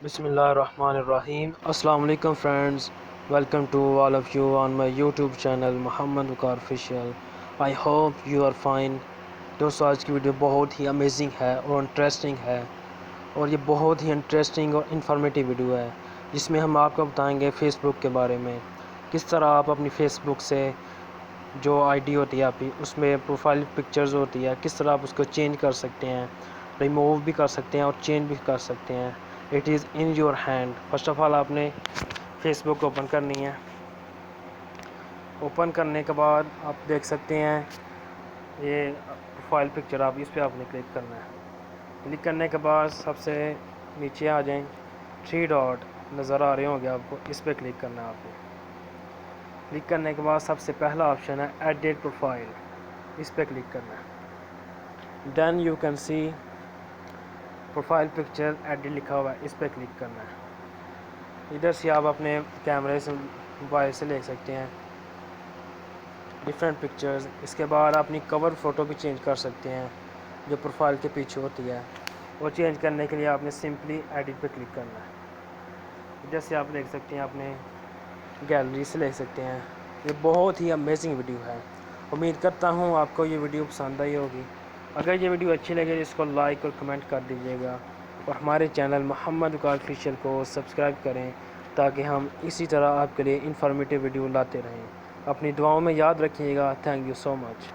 بسم اللہ الرحمن الرحیم۔ السلام علیکم friends, welcome to all of you on my YouTube channel Muhammad Waqar official. I hope you are fine. دوستو، آج کی ویڈیو بہت ہی امیزنگ ہے اور انٹرسٹنگ ہے، اور یہ بہت ہی انٹرسٹنگ اور انفارمیٹیو ویڈیو ہے، جس میں ہم آپ کو بتائیں گے فیس بک کے بارے میں، کس طرح آپ اپنی فیس بک سے جو آئی ڈی ہوتی ہے آپ کی، اس میں پروفائل پکچرز ہوتی ہے، کس طرح آپ اس کو چینج کر سکتے ہیں، ریموو بھی کر سکتے ہیں اور چینج بھی کر سکتے ہیں۔ It is in your hand. First of all آپ نے فیس بک اوپن کرنی ہے۔ اوپن کرنے کے بعد آپ دیکھ سکتے ہیں یہ پروفائل پکچر، اس پہ آپ نے کلک کرنا ہے۔ کلک کرنے کے بعد سب سے نیچے آ جائیں، 3 ڈاٹ نظر آ رہے ہوں گے آپ کو، اس پہ کلک کرنا ہے آپ کو۔ کلک کرنے کے بعد سب سے پہلا آپشن ہے ایڈٹ پروفائل، اس پہ کلک کرنا ہے۔ Then you can see profile picture edit لکھا ہوا ہے، اس پہ کلک کرنا ہے۔ ادھر سے آپ اپنے کیمرے سے موبائل سے لے سکتے ہیں ڈفرینٹ پکچرز۔ اس کے بعد اپنی کور فوٹو بھی چینج کر سکتے ہیں جو پروفائل کے پیچھے ہوتی ہے، وہ چینج کرنے کے لیے آپ نے سمپلی ایڈٹ پہ کلک کرنا ہے۔ ادھر سے آپ دیکھ سکتے ہیں، اپنے گیلری سے لے سکتے ہیں۔ یہ بہت ہی امیزنگ ویڈیو ہے۔ امید کرتا ہوں آپ کو یہ ویڈیو پسند آئی ہوگی۔ اگر یہ ویڈیو اچھی لگے تو اس کو لائک اور کمنٹ کر دیجیے گا، اور ہمارے چینل محمد وقار آفیشیل کو سبسکرائب کریں تاکہ ہم اسی طرح آپ کے لیے انفارمیٹیو ویڈیو لاتے رہیں۔ اپنی دعاؤں میں یاد رکھیے گا۔ Thank you so much.